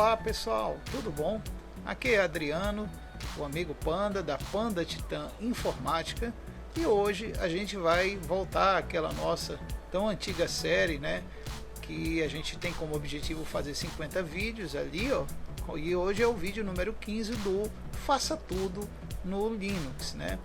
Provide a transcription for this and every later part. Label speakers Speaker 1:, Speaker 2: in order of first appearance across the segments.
Speaker 1: Olá pessoal, tudo bom? Aqui é Adriano, o amigo Panda da Panda Titã Informática, e hoje a gente vai voltar àquela nossa tão antiga série, né? Que a gente tem como objetivo fazer 50 vídeos ali, ó. E hoje é o vídeo número 15 do Faça Tudo no Linux, né?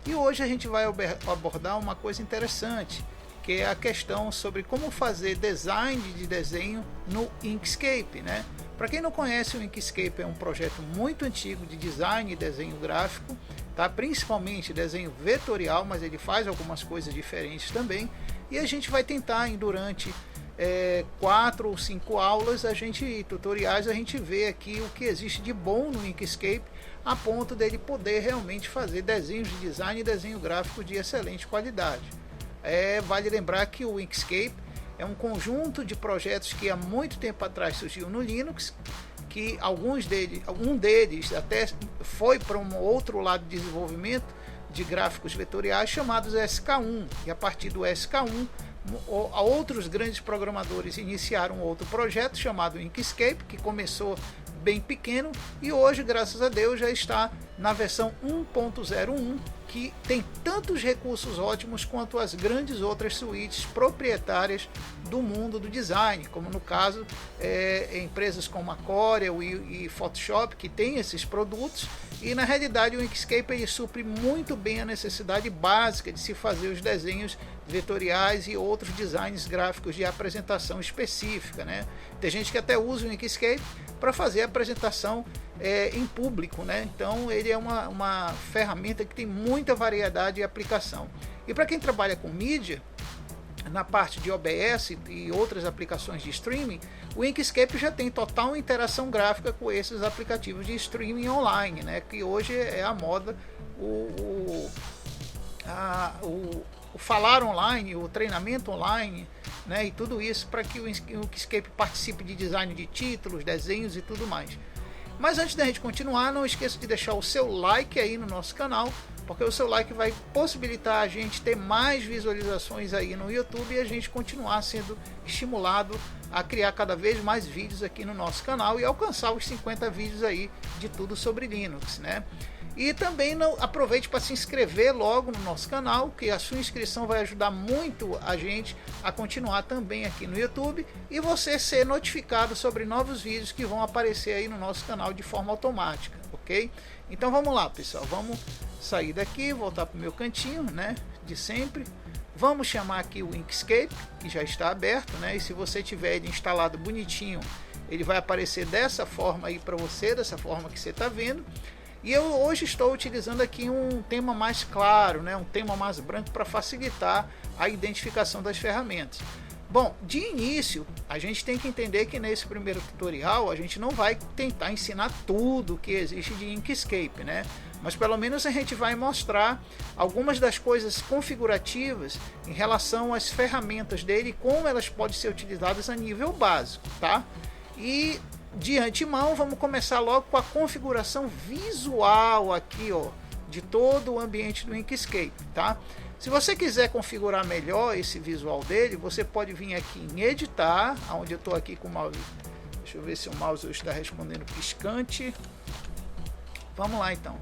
Speaker 1: E hoje a gente vai abordar uma coisa interessante, que é a questão sobre como fazer design de desenho no Inkscape, né? Para quem não conhece, o Inkscape é um projeto muito antigo de design e desenho gráfico, tá? Principalmente desenho vetorial, mas ele faz algumas coisas diferentes também. E a gente vai tentar, durante 4 ou 5 aulas, tutoriais, a gente vê aqui o que existe de bom no Inkscape, a ponto dele poder realmente fazer desenhos de design e desenho gráfico de excelente qualidade. Vale lembrar que o Inkscape é um conjunto de projetos que há muito tempo atrás surgiu no Linux, que um deles até foi para um outro lado de desenvolvimento de gráficos vetoriais chamados SK1, e a partir do SK1 outros grandes programadores iniciaram outro projeto chamado Inkscape, que começou bem pequeno e hoje, graças a Deus, já está na versão 1.01, que tem tantos recursos ótimos quanto as grandes outras suítes proprietárias do mundo do design, como no caso empresas como a Corel e Photoshop, que tem esses produtos. E na realidade o Inkscape ele supre muito bem a necessidade básica de se fazer os desenhos vetoriais e outros designs gráficos de apresentação específica, né? Tem gente que até usa o Inkscape para fazer apresentação em público, né? Então ele é uma ferramenta que tem muita variedade de aplicação. E para quem trabalha com mídia, na parte de OBS e outras aplicações de streaming, o Inkscape já tem total interação gráfica com esses aplicativos de streaming online, né? Que hoje é a moda, o falar online, o treinamento online, né? E tudo isso para que o Inkscape participe de design de títulos, desenhos e tudo mais. Mas antes da gente continuar, não esqueça de deixar o seu like aí no nosso canal, porque o seu like vai possibilitar a gente ter mais visualizações aí no YouTube e a gente continuar sendo estimulado a criar cada vez mais vídeos aqui no nosso canal e alcançar os 50 vídeos aí de tudo sobre Linux, né? E também aproveite para se inscrever logo no nosso canal, que a sua inscrição vai ajudar muito a gente a continuar também aqui no YouTube e você ser notificado sobre novos vídeos que vão aparecer aí no nosso canal de forma automática, ok? Então vamos lá, pessoal, vamos sair daqui, voltar para o meu cantinho, né, de sempre. Vamos chamar aqui o Inkscape, que já está aberto, né? E se você tiver ele instalado bonitinho, ele vai aparecer dessa forma aí para você, dessa forma que você está vendo. E eu hoje estou utilizando aqui um tema mais claro, né? Um tema mais branco para facilitar a identificação das ferramentas. Bom, de início, a gente tem que entender que nesse primeiro tutorial a gente não vai tentar ensinar tudo que existe de Inkscape, né? Mas pelo menos a gente vai mostrar algumas das coisas configurativas em relação às ferramentas dele e como elas podem ser utilizadas a nível básico, tá? E de antemão vamos começar logo com a configuração visual aqui, ó, de todo o ambiente do Inkscape, tá? Se você quiser configurar melhor esse visual dele, você pode vir aqui em editar, onde eu estou aqui com o mouse. Deixa eu ver se o mouse está respondendo piscante. Vamos lá então.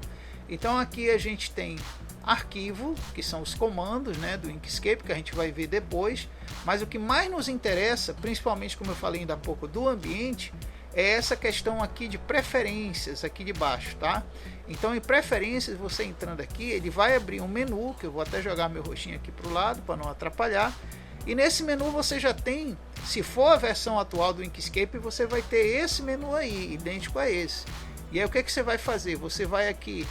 Speaker 1: Então aqui a gente tem arquivo, que são os comandos, né, do Inkscape, que a gente vai ver depois. Mas o que mais nos interessa, principalmente como eu falei ainda há pouco do ambiente, é essa questão aqui de preferências aqui de baixo, tá? Então em preferências, você entrando aqui, ele vai abrir um menu, que eu vou até jogar meu rostinho aqui para o lado para não atrapalhar. E nesse menu você já tem, se for a versão atual do Inkscape, você vai ter esse menu aí, idêntico a esse. E aí o que você vai fazer? Você vai aqui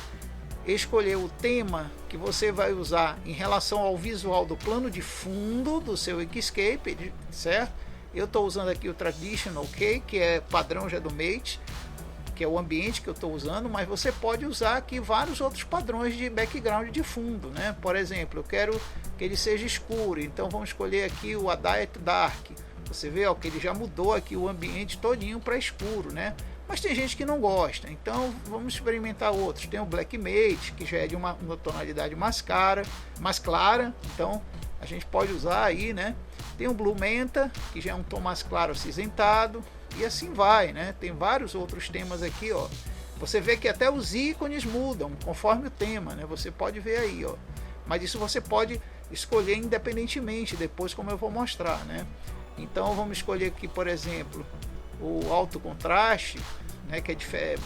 Speaker 1: escolher o tema que você vai usar em relação ao visual do plano de fundo do seu Inkscape, certo? Eu estou usando aqui o Traditional OK, que é padrão já do Mate, que é o ambiente que eu estou usando, mas você pode usar aqui vários outros padrões de background de fundo, né? Por exemplo, eu quero que ele seja escuro, então vamos escolher aqui o Adayat Dark. Você vê, ó, que ele já mudou aqui o ambiente todinho para escuro, né? Mas tem gente que não gosta, então vamos experimentar outros. Tem o Black Mate, que já é de uma tonalidade mais clara, então a gente pode usar aí, né? Tem o Blue Menta, que já é um tom mais claro acinzentado. e assim vai, né? Tem vários outros temas aqui, ó. Você vê que até os ícones mudam conforme o tema, né? Você pode ver aí, ó. Mas isso você pode escolher independentemente depois, como eu vou mostrar, né? Então vamos escolher aqui, por exemplo, o alto contraste, né, que é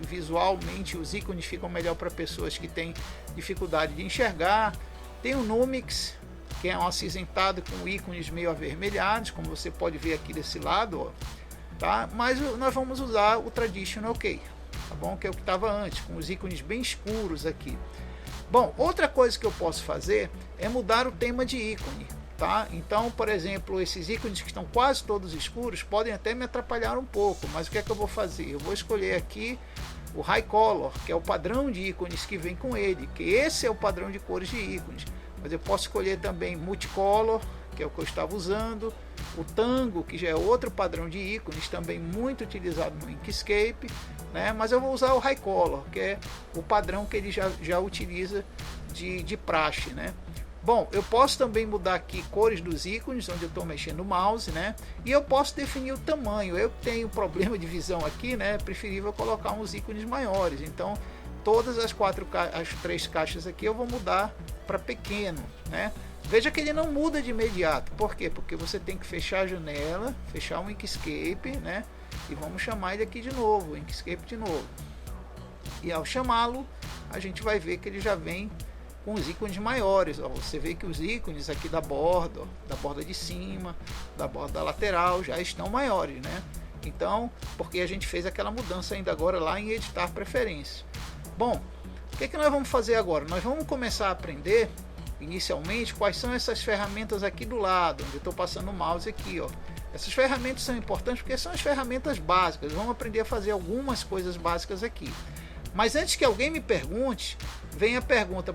Speaker 1: visualmente os ícones ficam melhor para pessoas que têm dificuldade de enxergar. Tem o Numix, que é um acinzentado com ícones meio avermelhados, como você pode ver aqui desse lado, ó, tá? Mas nós vamos usar o Traditional Key, tá bom? Que é o que estava antes, com os ícones bem escuros aqui. Bom, outra coisa que eu posso fazer é mudar o tema de ícone, tá? Então, por exemplo, esses ícones que estão quase todos escuros podem até me atrapalhar um pouco, mas o que é que eu vou fazer? Eu vou escolher aqui o High Color, que é o padrão de ícones que vem com ele, que esse é o padrão de cores de ícones. Mas eu posso escolher também Multicolor, que é o que eu estava usando, o Tango, que já é outro padrão de ícones, também muito utilizado no Inkscape, né? Mas eu vou usar o High Color, que é o padrão que ele já utiliza de praxe, né? Bom, eu posso também mudar aqui cores dos ícones, onde eu estou mexendo o mouse, né? E eu posso definir o tamanho. Eu tenho problema de visão aqui, né? É preferível colocar uns ícones maiores. Então, todas as três caixas aqui eu vou mudar para pequeno, né? Veja que ele não muda de imediato. Por quê? Porque você tem que fechar a janela, fechar o Inkscape, né? E vamos chamar ele aqui de novo, o Inkscape de novo. E ao chamá-lo, a gente vai ver que ele já vem com os ícones maiores, ó. Você vê que os ícones aqui da borda, ó, da borda de cima, da borda lateral, já estão maiores, né? Então, porque a gente fez aquela mudança ainda agora lá em editar preferências. Bom, o que nós vamos fazer agora? Nós vamos começar a aprender inicialmente quais são essas ferramentas aqui do lado, onde eu estou passando o mouse aqui, ó. Essas ferramentas são importantes porque são as ferramentas básicas. Vamos aprender a fazer algumas coisas básicas aqui. Mas antes que alguém me pergunte, vem a pergunta: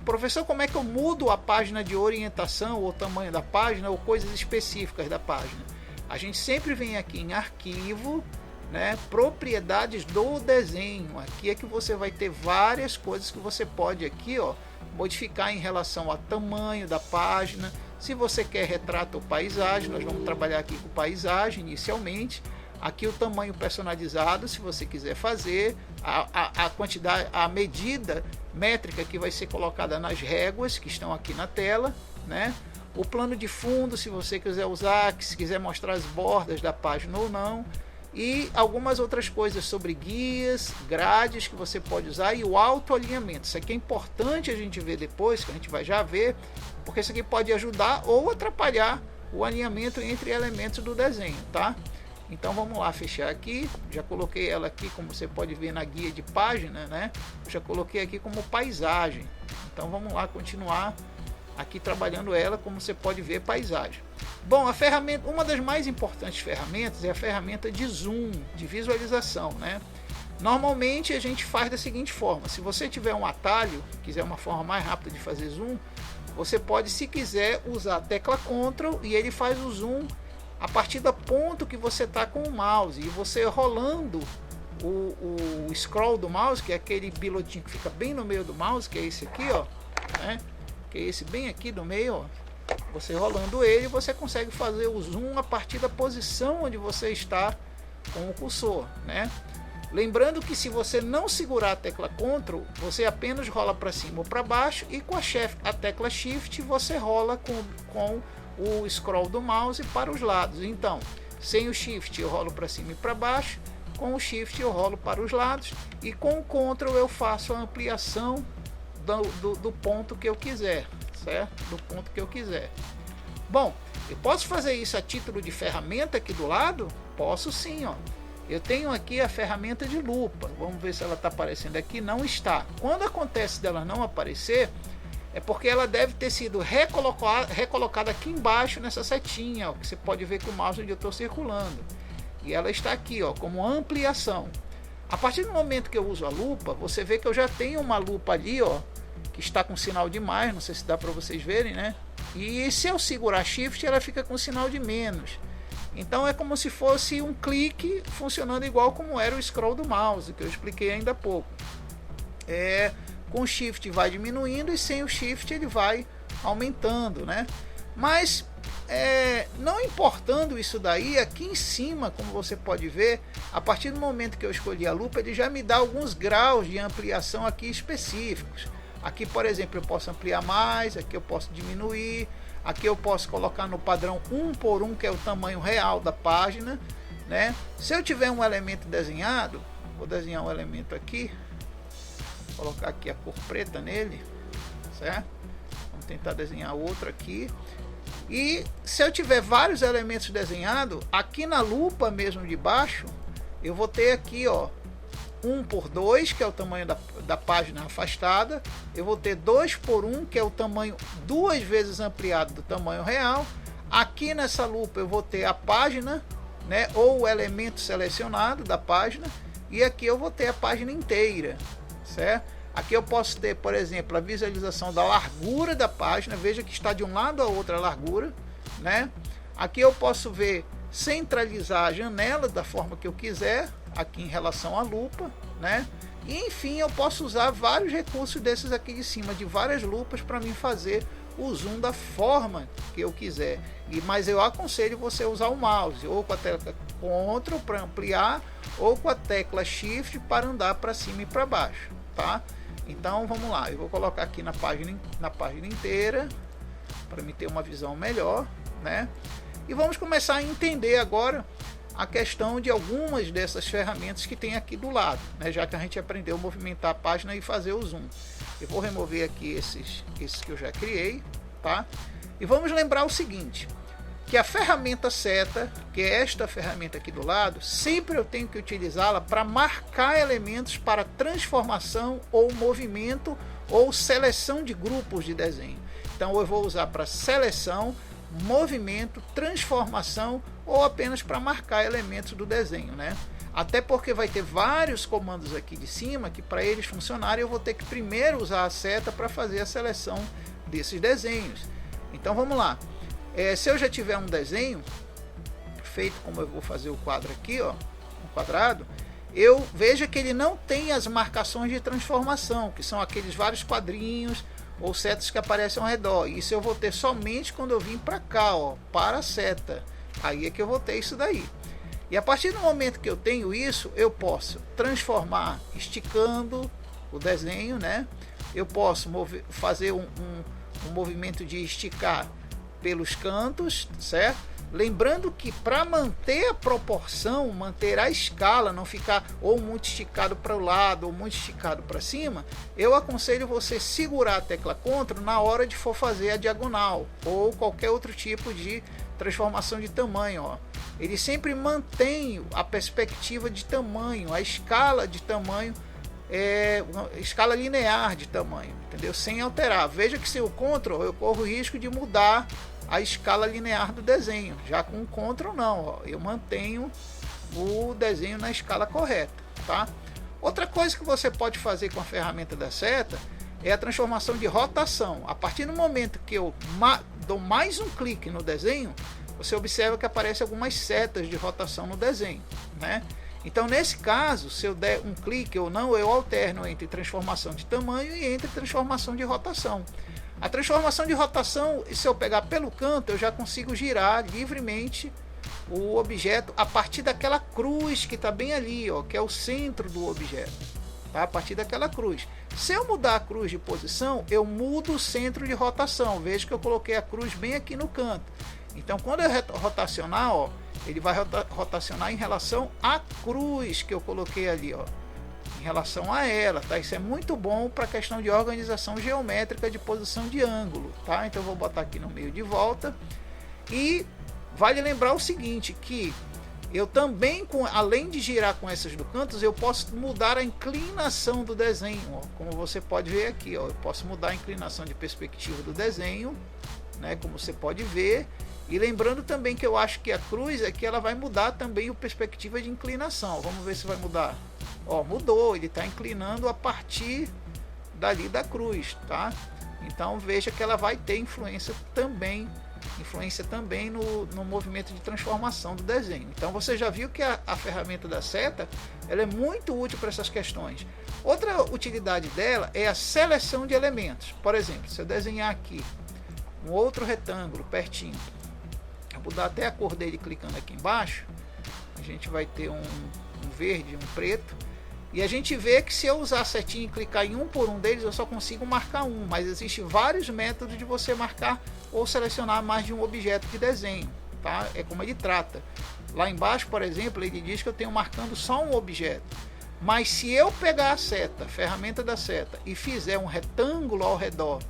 Speaker 1: professor, como é que eu mudo a página de orientação, ou o tamanho da página, ou coisas específicas da página? A gente sempre vem aqui em arquivo, né, propriedades do desenho. Aqui é que você vai ter várias coisas que você pode aqui, ó, modificar em relação ao tamanho da página. Se você quer retrato ou paisagem, nós vamos trabalhar aqui com paisagem inicialmente. Aqui o tamanho personalizado, se você quiser fazer, a quantidade, a medida métrica que vai ser colocada nas réguas que estão aqui na tela, né? O plano de fundo, se você quiser usar, se quiser mostrar as bordas da página ou não, e algumas outras coisas sobre guias, grades que você pode usar, e o autoalinhamento. Isso aqui é importante a gente ver depois, que a gente vai já ver, porque isso aqui pode ajudar ou atrapalhar o alinhamento entre elementos do desenho, tá? Então vamos lá, fechar aqui. Já coloquei ela aqui, como você pode ver na guia de página, né? Já coloquei aqui como paisagem. Então vamos lá continuar aqui trabalhando ela, como você pode ver, paisagem. Bom, a ferramenta, uma das mais importantes ferramentas é a ferramenta de zoom, de visualização, né? Normalmente a gente faz da seguinte forma: se você tiver um atalho, quiser uma forma mais rápida de fazer zoom, você pode, se quiser, usar a tecla Ctrl e ele faz o zoom a partir do ponto que você está com o mouse, e você rolando o scroll do mouse, que é aquele bilotinho que fica bem no meio do mouse, que é esse aqui, ó, né? Que é esse bem aqui do meio, ó. Você rolando ele, você consegue fazer o zoom a partir da posição onde você está com o cursor, né? Lembrando que se você não segurar a tecla Ctrl, você apenas rola para cima ou para baixo, e com a tecla Shift você rola com o scroll do mouse para os lados. Então, sem o Shift eu rolo para cima e para baixo, com o Shift eu rolo para os lados, e com o Ctrl eu faço a ampliação do ponto que eu quiser, certo? Do ponto que eu quiser. Bom, eu posso fazer isso a título de ferramenta aqui do lado? Posso sim, ó. Eu tenho aqui a ferramenta de lupa. Vamos ver se ela está aparecendo aqui. Não está. Quando acontece dela não aparecer, é porque ela deve ter sido recolocada aqui embaixo nessa setinha, ó, que você pode ver com o mouse onde eu estou circulando. E ela está aqui, ó, como ampliação. A partir do momento que eu uso a lupa, você vê que eu já tenho uma lupa ali, ó, que está com sinal de mais, não sei se dá para vocês verem, né? E se eu segurar Shift, ela fica com sinal de menos. Então é como se fosse um clique funcionando igual como era o scroll do mouse, que eu expliquei ainda há pouco. Com o Shift vai diminuindo, e sem o Shift ele vai aumentando, né? Mas não importando isso daí, aqui em cima, como você pode ver, a partir do momento que eu escolhi a lupa, ele já me dá alguns graus de ampliação aqui específicos. Aqui, por exemplo, eu posso ampliar mais, aqui eu posso diminuir, aqui eu posso colocar no padrão 1:1, que é o tamanho real da página, né? Se eu tiver um elemento desenhado, vou desenhar um elemento aqui, colocar aqui a cor preta nele, certo? Vamos tentar desenhar outro aqui. E se eu tiver vários elementos desenhados, aqui na lupa mesmo de baixo, eu vou ter aqui, ó, 1:2, que é o tamanho da página afastada. Eu vou ter 2:1, que é o tamanho 2 vezes ampliado do tamanho real. Aqui nessa lupa eu vou ter a página, né, ou o elemento selecionado da página. E aqui eu vou ter a página inteira, certo? Aqui eu posso ter, por exemplo, a visualização da largura da página. Veja que está de um lado a outra a largura, né? Aqui eu posso ver, centralizar a janela da forma que eu quiser, aqui em relação à lupa, né? E enfim, eu posso usar vários recursos desses aqui de cima, de várias lupas, para mim fazer o zoom da forma que eu quiser. Mas eu aconselho você usar o mouse, ou com a tecla Ctrl para ampliar, ou com a tecla Shift para andar para cima e para baixo, tá? Então vamos lá, eu vou colocar aqui na página inteira para me ter uma visão melhor, né? E vamos começar a entender agora a questão de algumas dessas ferramentas que tem aqui do lado, né? Já que a gente aprendeu a movimentar a página e fazer o zoom. Eu vou remover aqui esses que eu já criei, tá? E vamos lembrar o seguinte, que a ferramenta seta, que é esta ferramenta aqui do lado, sempre eu tenho que utilizá-la para marcar elementos para transformação ou movimento ou seleção de grupos de desenho. Então eu vou usar para seleção, movimento, transformação ou apenas para marcar elementos do desenho, né? Até porque vai ter vários comandos aqui de cima que para eles funcionarem eu vou ter que primeiro usar a seta para fazer a seleção desses desenhos. Então vamos lá. Se eu já tiver um desenho feito, como eu vou fazer o quadro aqui, ó, um quadrado, eu veja que ele não tem as marcações de transformação, que são aqueles vários quadrinhos ou setas que aparecem ao redor. Isso eu vou ter somente quando eu vim para cá, ó, para a seta. Aí é que eu vou ter isso daí. E a partir do momento que eu tenho isso, eu posso transformar esticando o desenho, né? Eu posso fazer um movimento de esticar pelos cantos, certo? Lembrando que para manter a proporção, manter a escala, não ficar ou muito esticado para o lado ou muito esticado para cima, eu aconselho você segurar a tecla Ctrl na hora de for fazer a diagonal ou qualquer outro tipo de transformação de tamanho, ó. Ele sempre mantém a perspectiva de tamanho, a escala de tamanho, escala linear de tamanho, entendeu? Sem alterar. Veja que sem o Ctrl eu corro o risco de mudar a escala linear do desenho. Já com o Ctrl não, ó, eu mantenho o desenho na escala correta, tá? Outra coisa que você pode fazer com a ferramenta da seta é a transformação de rotação. A partir do momento que eu dou mais um clique no desenho, você observa que aparecem algumas setas de rotação no desenho, né? Então nesse caso, se eu der um clique ou não, eu alterno entre transformação de tamanho e entre transformação de rotação. A transformação de rotação, se eu pegar pelo canto, eu já consigo girar livremente o objeto a partir daquela cruz que está bem ali, ó, que é o centro do objeto, tá? A partir daquela cruz. Se eu mudar a cruz de posição, eu mudo o centro de rotação. Veja que eu coloquei a cruz bem aqui no canto. Então quando eu rotacionar, ó, ele vai rotacionar em relação à cruz que eu coloquei ali, ó, em relação a ela, tá? Isso é muito bom para a questão de organização geométrica de posição de ângulo, tá? Então eu vou botar aqui no meio de volta. E vale lembrar o seguinte, que eu também, além de girar com essas do canto, eu posso mudar a inclinação do desenho, ó, como você pode ver aqui, ó, eu posso mudar a inclinação de perspectiva do desenho, né, como você pode ver. E lembrando também que eu acho que a cruz é que ela vai mudar também a perspectiva de inclinação. Vamos ver se vai mudar. Ó, mudou, ele está inclinando a partir dali da cruz, tá? Então veja que ela vai ter influência também no movimento de transformação do desenho. Então você já viu que a ferramenta da seta ela é muito útil para essas questões. Outra utilidade dela é a seleção de elementos. Por exemplo, se eu desenhar aqui um outro retângulo pertinho, Eu vou mudar até a cor dele clicando aqui embaixo. A gente vai ter um verde, um preto. E a gente vê que se eu usar a setinha e clicar em um por um deles, eu só consigo marcar um. Mas existem vários métodos de você marcar ou selecionar mais de um objeto de desenho. Tá? É como ele trata. Lá embaixo, por exemplo, ele diz que eu tenho marcando só um objeto. Mas se eu pegar a seta, a ferramenta da seta, e fizer um retângulo ao redor,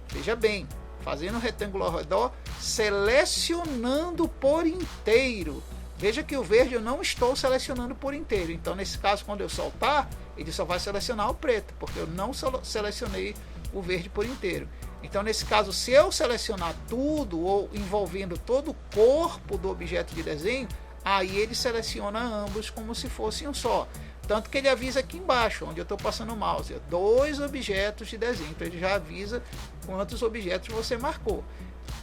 Speaker 1: veja bem, fazendo um retângulo ao redor, selecionando por inteiro. Veja que o verde eu não estou selecionando por inteiro. Então, nesse caso, quando eu soltar, ele só vai selecionar o preto, porque eu não selecionei o verde por inteiro. Então, nesse caso, se eu selecionar tudo, ou envolvendo todo o corpo do objeto de desenho, aí ele seleciona ambos como se fossem um só. Tanto que ele avisa aqui embaixo, onde eu estou passando o mouse, 2 objetos de desenho. Então, ele já avisa quantos objetos você marcou.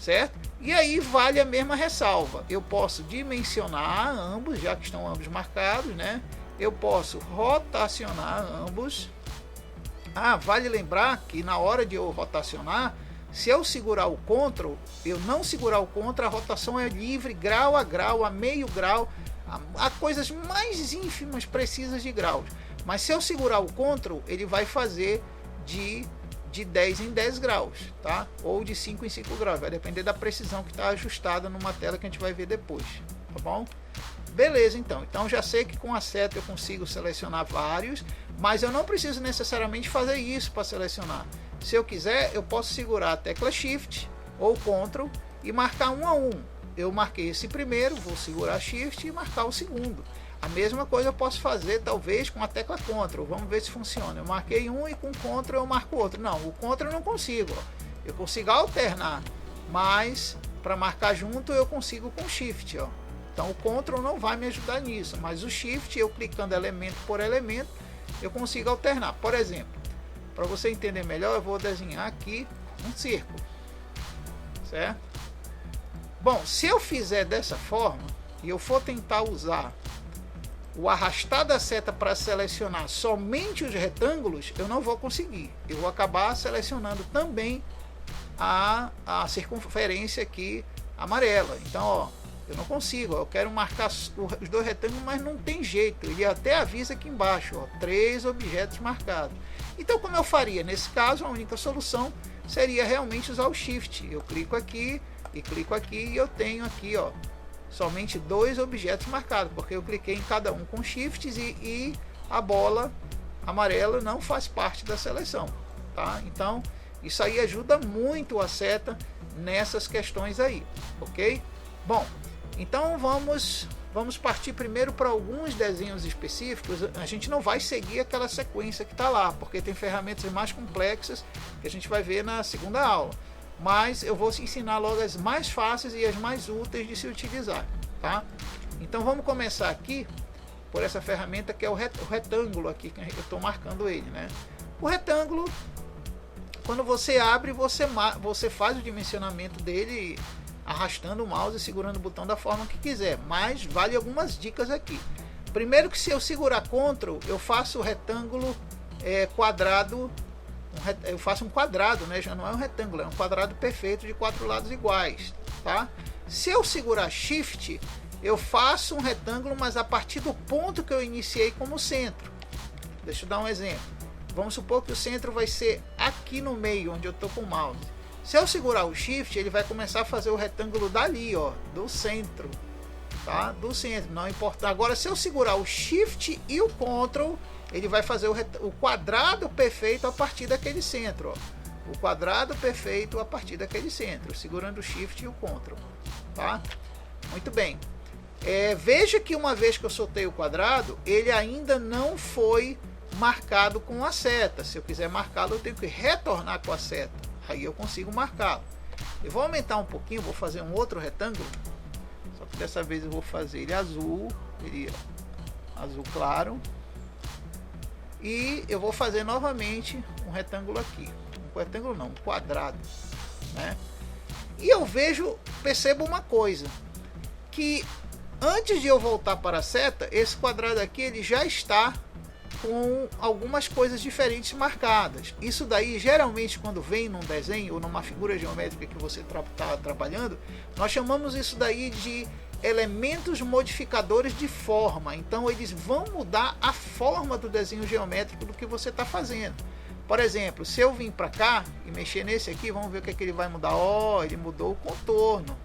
Speaker 1: Certo? E aí vale a mesma ressalva. Eu posso dimensionar ambos, já que estão ambos marcados, né? Eu posso rotacionar ambos. Vale lembrar que na hora de eu rotacionar, se eu segurar o Ctrl, eu não segurar o Ctrl, a rotação é livre, grau a grau, a meio grau, a coisas mais ínfimas precisas de graus. Mas se eu segurar o Ctrl, ele vai fazer de 10 em 10 graus, tá? Ou de 5 em 5 graus, vai depender da precisão que está ajustada numa tela que a gente vai ver depois, tá bom? Beleza, então já sei que com a seta eu consigo selecionar vários, mas eu não preciso necessariamente fazer isso para selecionar. Se eu quiser, eu posso segurar a tecla Shift ou Ctrl e marcar um a um. Eu marquei esse primeiro, vou segurar Shift e marcar o segundo. A mesma coisa eu posso fazer talvez com a tecla Ctrl. Vamos ver se funciona. Eu marquei um e com Ctrl eu marco outro. Não, o Ctrl eu não consigo. Ó. Eu consigo alternar, mas para marcar junto eu consigo com Shift. Ó. Então o Ctrl não vai me ajudar nisso, mas o Shift, eu clicando elemento por elemento, eu consigo alternar. Por exemplo, para você entender melhor, eu vou desenhar aqui um círculo. Certo? Bom, se eu fizer dessa forma e eu for tentar usar o arrastar da seta para selecionar somente os retângulos, eu não vou conseguir. Eu vou acabar selecionando também a circunferência aqui amarela. Então, ó, eu não consigo. Eu quero marcar os 2 retângulos, mas não tem jeito. Ele até avisa aqui embaixo, ó, 3 objetos marcados. Então, como eu faria? Nesse caso, a única solução seria realmente usar o Shift. Eu clico aqui e clico aqui e eu tenho aqui, ó, somente 2 objetos marcados, porque eu cliquei em cada um com shifts e a bola amarela não faz parte da seleção, tá? Então isso aí ajuda muito a seta nessas questões aí, ok? Bom, então vamos partir primeiro para alguns desenhos específicos. A gente não vai seguir aquela sequência que está lá, porque tem ferramentas mais complexas que a gente vai ver na segunda aula. Mas eu vou ensinar logo as mais fáceis e as mais úteis de se utilizar, tá? Então vamos começar aqui por essa ferramenta que é o retângulo aqui, que eu estou marcando ele, né? O retângulo, quando você abre, você faz o dimensionamento dele arrastando o mouse e segurando o botão da forma que quiser, mas vale algumas dicas aqui. Primeiro que se eu segurar Ctrl, eu faço o retângulo quadrado. Eu faço um quadrado, né? Já não é um retângulo, é um quadrado perfeito de 4 lados iguais, tá? Se eu segurar Shift, eu faço um retângulo, mas a partir do ponto que eu iniciei como centro. Deixa eu dar um exemplo. Vamos supor que o centro vai ser aqui no meio, onde eu estou com o mouse. Se eu segurar o Shift, ele vai começar a fazer o retângulo dali, ó, do centro, tá? Do centro, não importa. Agora, se eu segurar o Shift e o Ctrl, ele vai fazer o quadrado perfeito a partir daquele centro, ó. O quadrado perfeito a partir daquele centro, segurando o Shift e o Ctrl, tá? Muito bem. Veja que uma vez que eu soltei o quadrado, ele ainda não foi marcado com a seta. Se eu quiser marcá-lo, eu tenho que retornar com a seta. Aí eu consigo marcá-lo. Eu vou aumentar um pouquinho, vou fazer um outro retângulo. Só que dessa vez eu vou fazer ele azul, azul claro. E eu vou fazer novamente um retângulo aqui. Um retângulo não, um quadrado, né? E eu percebo uma coisa, que antes de eu voltar para a seta, esse quadrado aqui ele já está com algumas coisas diferentes marcadas. Isso daí, geralmente, quando vem num desenho ou numa figura geométrica que você está trabalhando, nós chamamos isso daí de elementos modificadores de forma. Então, eles vão mudar a forma do desenho geométrico do que você está fazendo. Por exemplo, se eu vim para cá e mexer nesse aqui, vamos ver o que é que ele vai mudar. Ele mudou o contorno,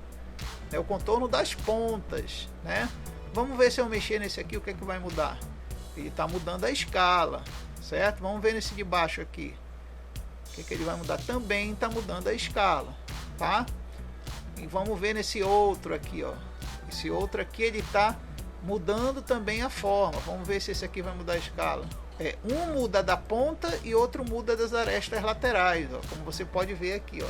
Speaker 1: o contorno das pontas, né? Vamos ver se eu mexer nesse aqui, o que é que vai mudar. Ele está mudando a escala, certo? Vamos ver nesse de baixo aqui, o que é que ele vai mudar. Também está mudando a escala, tá? E vamos ver nesse outro aqui, esse outro aqui ele está mudando também a forma. Vamos ver se esse aqui vai mudar a escala. Um muda da ponta e outro muda das arestas laterais, como você pode ver aqui,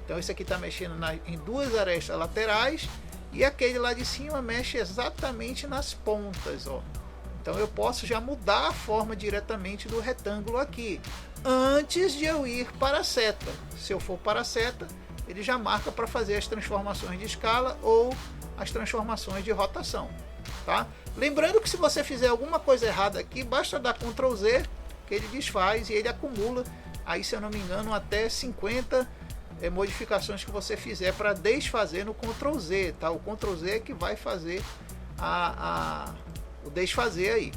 Speaker 1: Então esse aqui está mexendo em duas arestas laterais e aquele lá de cima mexe exatamente nas pontas, Então eu posso já mudar a forma diretamente do retângulo aqui, antes de eu ir para a seta. Se eu for para a seta, ele já marca para fazer as transformações de escala ou as transformações de rotação, tá? Lembrando que se você fizer alguma coisa errada aqui, basta dar Ctrl Z, que ele desfaz e ele acumula, aí se eu não me engano, até 50 modificações que você fizer para desfazer no Ctrl Z, tá? O Ctrl Z é que vai fazer o desfazer aí.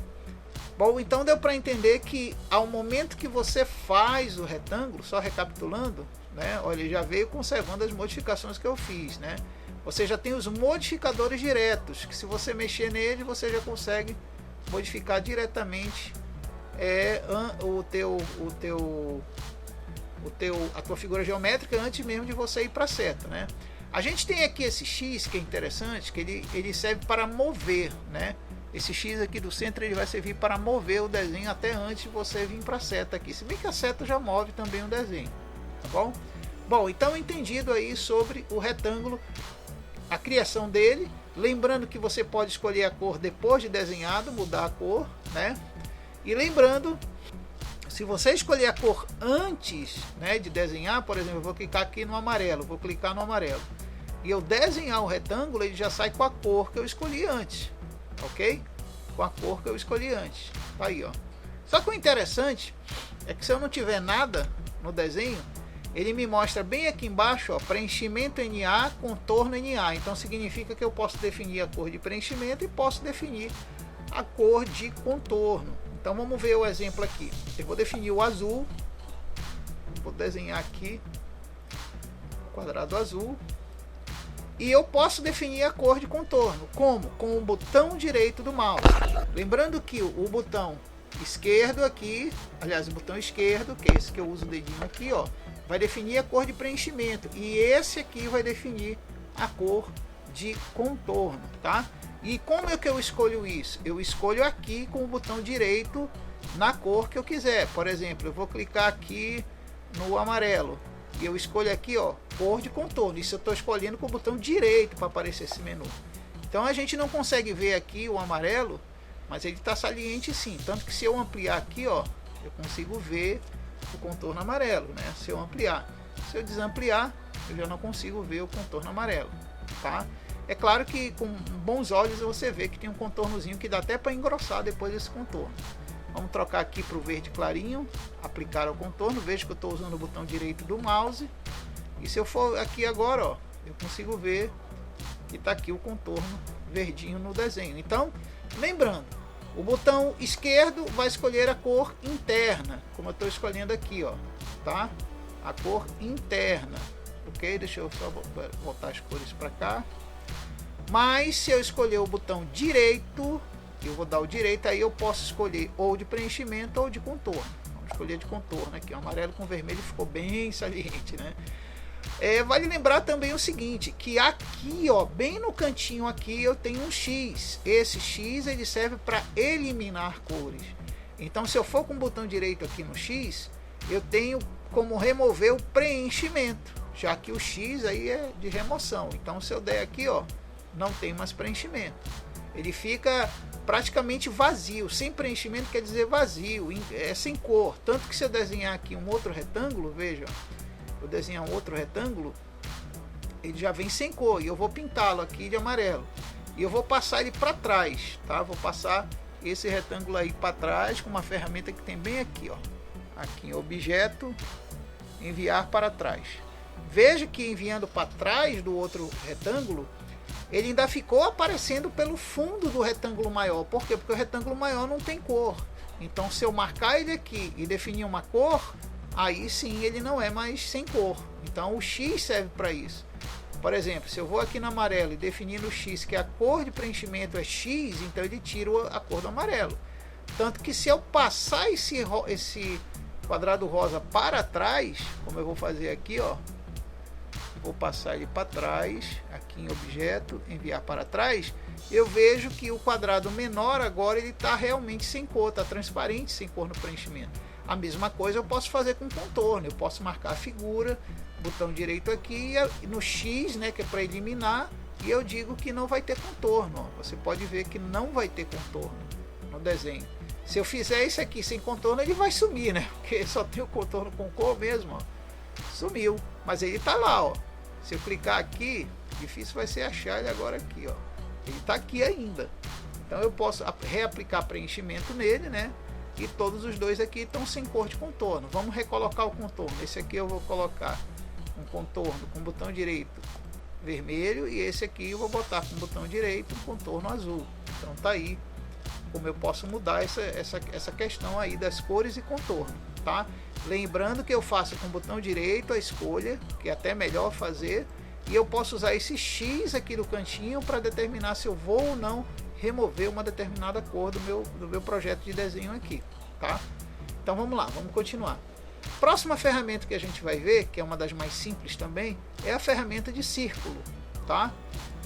Speaker 1: Bom, então deu para entender que ao momento que você faz o retângulo, só recapitulando, né? Olha, ele já veio conservando as modificações que eu fiz, né? Você já tem os modificadores diretos, que se você mexer nele, você já consegue modificar diretamente a tua figura geométrica antes mesmo de você ir para a seta, né? A gente tem aqui esse X que é interessante, que ele serve para mover, né? Esse X aqui do centro ele vai servir para mover o desenho até antes de você vir para a seta aqui. Se bem que a seta já move também o desenho, tá bom? Bom, então entendido aí sobre o retângulo, a criação dele. Lembrando que você pode escolher a cor depois de desenhado, mudar a cor, né? E lembrando, se você escolher a cor antes, né, de desenhar, por exemplo, eu vou clicar aqui no amarelo, vou clicar no amarelo, e eu desenhar o retângulo, ele já sai com a cor que eu escolhi antes, ok? Com a cor que eu escolhi antes, tá aí, Só que o interessante é que se eu não tiver nada no desenho, ele me mostra bem aqui embaixo, preenchimento NA, contorno NA. Então significa que eu posso definir a cor de preenchimento e posso definir a cor de contorno. Então vamos ver o exemplo aqui. Eu vou definir o azul, vou desenhar aqui quadrado azul, e eu posso definir a cor de contorno. Como? Com o botão direito do mouse. Lembrando que o botão esquerdo aqui, aliás, o botão esquerdo, que é esse que eu uso o dedinho aqui, vai definir a cor de preenchimento, e esse aqui vai definir a cor de contorno, tá? E como é que eu escolho isso? Eu escolho aqui com o botão direito na cor que eu quiser. Por exemplo, eu vou clicar aqui no amarelo e eu escolho aqui, cor de contorno. Isso eu estou escolhendo com o botão direito para aparecer esse menu. Então a gente não consegue ver aqui o amarelo, mas ele está saliente sim. Tanto que se eu ampliar aqui, eu consigo ver o contorno amarelo, né? Se eu ampliar. Se eu desampliar, eu já não consigo ver o contorno amarelo, tá? É claro que com bons olhos você vê que tem um contornozinho que dá até para engrossar depois desse contorno. Vamos trocar aqui para o verde clarinho, aplicar o contorno. Veja que eu estou usando o botão direito do mouse. E se eu for aqui agora, eu consigo ver que está aqui o contorno verdinho no desenho. Então, lembrando, o botão esquerdo vai escolher a cor interna, como eu estou escolhendo aqui, tá? A cor interna, ok? Deixa eu só botar as cores para cá. Mas se eu escolher o botão direito, eu vou dar o direito, aí eu posso escolher ou de preenchimento ou de contorno. Vamos escolher de contorno aqui, o amarelo com vermelho ficou bem saliente, né? Vale lembrar também o seguinte, que aqui, bem no cantinho aqui, eu tenho um X. Esse X ele serve para eliminar cores. Então, se eu for com o botão direito aqui no X, eu tenho como remover o preenchimento, já que o X aí é de remoção. Então, se eu der aqui, não tem mais preenchimento. Ele fica praticamente vazio. Sem preenchimento quer dizer vazio, sem cor. Tanto que se eu desenhar aqui um outro retângulo, veja, eu desenhar um outro retângulo, ele já vem sem cor, e eu vou pintá-lo aqui de amarelo, e eu vou passar ele para trás, tá? Vou passar esse retângulo aí para trás com uma ferramenta que tem bem aqui, ó. Aqui em objeto, enviar para trás. Veja que enviando para trás do outro retângulo, ele ainda ficou aparecendo pelo fundo do retângulo maior. Por quê? Porque o retângulo maior não tem cor. Então, se eu marcar ele aqui e definir uma cor, aí sim ele não é mais sem cor. Então, o X serve para isso. Por exemplo, se eu vou aqui no amarelo e definir no X que a cor de preenchimento é X, então ele tira a cor do amarelo. Tanto que se eu passar esse quadrado rosa para trás, como eu vou fazer aqui, ó, vou passar ele para trás, aqui em objeto, enviar para trás, eu vejo que o quadrado menor agora ele está realmente sem cor, está transparente, sem cor no preenchimento. A mesma coisa eu posso fazer com contorno, eu posso marcar a figura, botão direito aqui, no X, né, que é para eliminar, e eu digo que não vai ter contorno. Ó. Você pode ver que não vai ter contorno no desenho. Se eu fizer isso aqui sem contorno, ele vai sumir, né? Porque só tem o contorno com cor mesmo, ó. Sumiu, mas ele tá lá, ó. Se eu clicar aqui, difícil vai ser achar ele agora aqui, ó. Ele tá aqui ainda. Então eu posso reaplicar preenchimento nele, né? E todos os dois aqui estão sem cor de contorno. Vamos recolocar o contorno. Esse aqui eu vou colocar um contorno com botão direito vermelho, e esse aqui eu vou botar com botão direito um contorno azul. Então tá aí como eu posso mudar essa questão aí das cores e contorno, tá? Lembrando que eu faço com o botão direito a escolha, que é até melhor fazer, e eu posso usar esse X aqui no cantinho para determinar se eu vou ou não remover uma determinada cor do meu projeto de desenho aqui, tá? Então vamos lá, vamos continuar. Próxima ferramenta que a gente vai ver, que é uma das mais simples também, é a ferramenta de círculo, tá?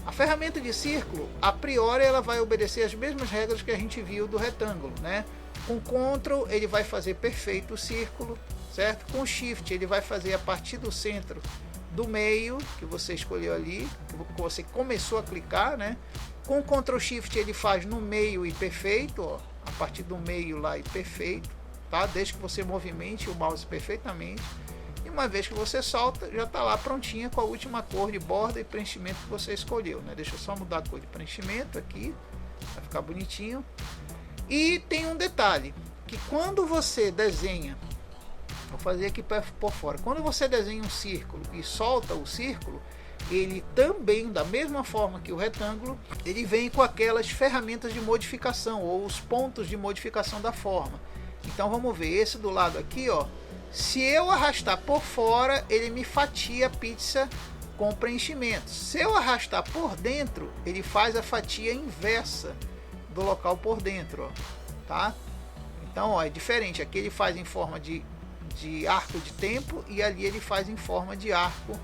Speaker 1: A ferramenta de círculo, a priori, ela vai obedecer as mesmas regras que a gente viu do retângulo, né? Com Ctrl ele vai fazer perfeito o círculo, certo? Com Shift ele vai fazer a partir do centro do meio, que você escolheu ali, que você começou a clicar, né? Com Ctrl Shift ele faz no meio e perfeito, ó, a partir do meio lá e perfeito, tá? Desde que você movimente o mouse perfeitamente. E uma vez que você solta, já está lá prontinha com a última cor de borda e preenchimento que você escolheu, né? Deixa eu só mudar a cor de preenchimento aqui, vai ficar bonitinho. E tem um detalhe, que quando você desenha, vou fazer aqui por fora, quando você desenha um círculo e solta o círculo, ele também, da mesma forma que o retângulo, ele vem com aquelas ferramentas de modificação, ou os pontos de modificação da forma. Então vamos ver, esse do lado aqui, ó, se eu arrastar por fora, ele me fatia a pizza com preenchimento. Se eu arrastar por dentro, ele faz a fatia inversa do local por dentro, ó, tá? Então, ó, é diferente. Aqui ele faz em forma de arco de tempo, e ali ele faz em forma de arco